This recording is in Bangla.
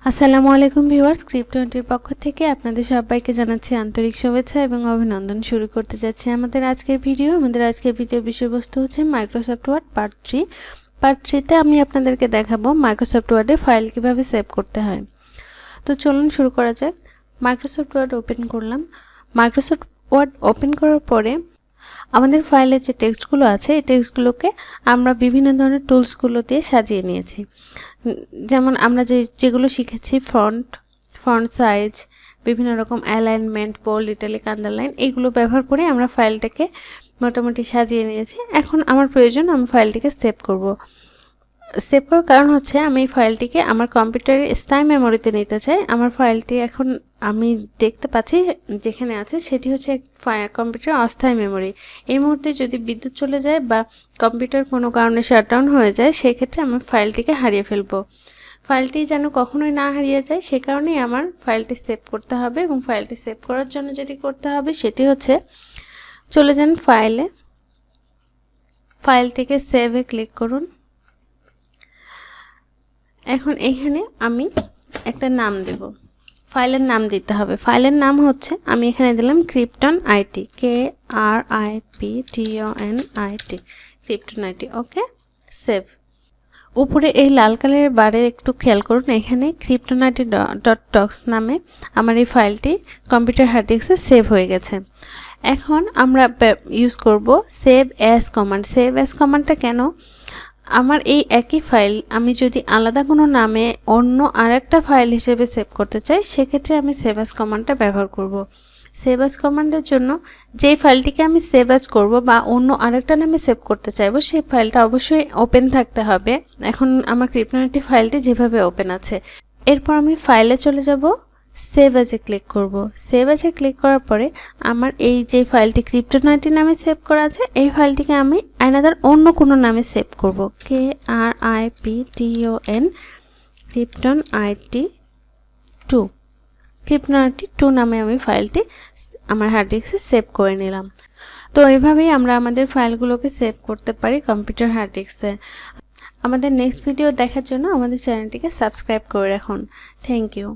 আসসালামু আলাইকুম ভিউয়ার্স, ক্রিপ্টো20 পক্ষ থেকে আপনাদের সবাইকে জানাচ্ছি আন্তরিক শুভেচ্ছা এবং অভিনন্দন। শুরু করতে যাচ্ছি আমাদের আজকের ভিডিও বিষয়বস্তু হচ্ছে মাইক্রোসফট ওয়ার্ড পার্ট 3। পার্ট 3তে আমি আপনাদেরকে দেখাবো মাইক্রোসফট ওয়ার্ডে ফাইল কিভাবে সেভ করতে হয়। তো চলুন শুরু করা যাক। মাইক্রোসফট ওয়ার্ড ওপেন করলাম। মাইক্রোসফট ওয়ার্ড ওপেন করার পরে আমাদের ফাইলের যে টেক্সটগুলো আছে এই টেক্সটগুলোকে আমরা বিভিন্ন ধরনের টুলসগুলো দিয়ে সাজিয়ে নিয়েছি। যেমন আমরা যেগুলো শিখেছি ফন্ট সাইজ, বিভিন্ন রকম অ্যালাইনমেন্ট, বোল্ড, ইটালিক, আন্ডারলাইন, এইগুলো ব্যবহার করে আমরা ফাইলটাকে মোটামুটি সাজিয়ে নিয়েছি। এখন আমার প্রয়োজন আমি ফাইলটিকে সেভ করব। সেভ করার কারণ হচ্ছে আমি এই ফাইলটিকে আমার কম্পিউটারের স্থায়ী মেমোরিতে নিতে চাই। আমার ফাইলটি এখন আমি দেখতে পাচ্ছি যেখানে আছে সেটি হচ্ছে কম্পিউটার অস্থায়ী মেমোরি। এই মুহূর্তে যদি বিদ্যুৎ চলে যায় বা কম্পিউটার কোনো কারণে শাটডাউন হয়ে যায় সেক্ষেত্রে আমি ফাইলটিকে হারিয়ে ফেলবো। ফাইলটি যেন কখনোই না হারিয়ে যায় সে কারণেই আমার ফাইলটি সেভ করতে হবে। এবং ফাইলটি সেভ করার জন্য যেটি করতে হবে সেটি হচ্ছে চলে যান ফাইল থেকে সেভে ক্লিক করুন। এখন এখানে আমি একটা নাম দেব, ফাইলের নাম দিতে হবে। ফাইলের নাম হচ্ছে আমি এখানে দিলাম ক্রিপ্টন-it, KRIPTONIT, ক্রিপ্টন-it। ওকে, সেভ। উপরে এই লাল কালারের বারে একটু খেয়াল করুন, এখানে kryptonite.txt নামে আমার এই ফাইলটি কম্পিউটার হার্ড ডিস্কে সেভ হয়ে গেছে। এখন আমরা ইউজ করব save as command. Save as কমান্ডটা কেন? আমার এই একই ফাইল আমি যদি আলাদা কোনো নামে অন্য আরেকটা ফাইল হিসেবে সেভ করতে চাই সেক্ষেত্রে আমি সেভ অ্যাজ কমান্ডটা ব্যবহার করব। সেভ অ্যাজ কমান্ডের জন্য যেই ফাইলটিকে আমি সেভ অ্যাজ করব বা অন্য আরেকটা নামে সেভ করতে চাইবো সেই ফাইলটা অবশ্যই ওপেন থাকতে হবে। এখন আমার ক্রিপ্টন-it ফাইলটি যেভাবে ওপেন আছে। এরপর আমি ফাইলে চলে যাব, সেভ অ্যাজে ক্লিক করব। সেভ অ্যাজে ক্লিক করার পরে আমার এই যে ফাইলটি ক্রিপ্টন-it নামে সেভ করা আছে এই ফাইলটিকে আমি আলাদা অন্য কোনো নামে সেভ করব, KRIPTON, ক্রিপ্টন-it2 নামে আমি ফাইলটি আমার হার্ড ডিস্কে সেভ করে নিলাম। তো এইভাবেই আমরা আমাদের ফাইলগুলোকে সেভ করতে পারি কম্পিউটার হার্ড ডিস্কে। আমাদের নেক্সট ভিডিও দেখার জন্য আমাদের চ্যানেলটিকে সাবস্ক্রাইব করে রাখুন। Thank you.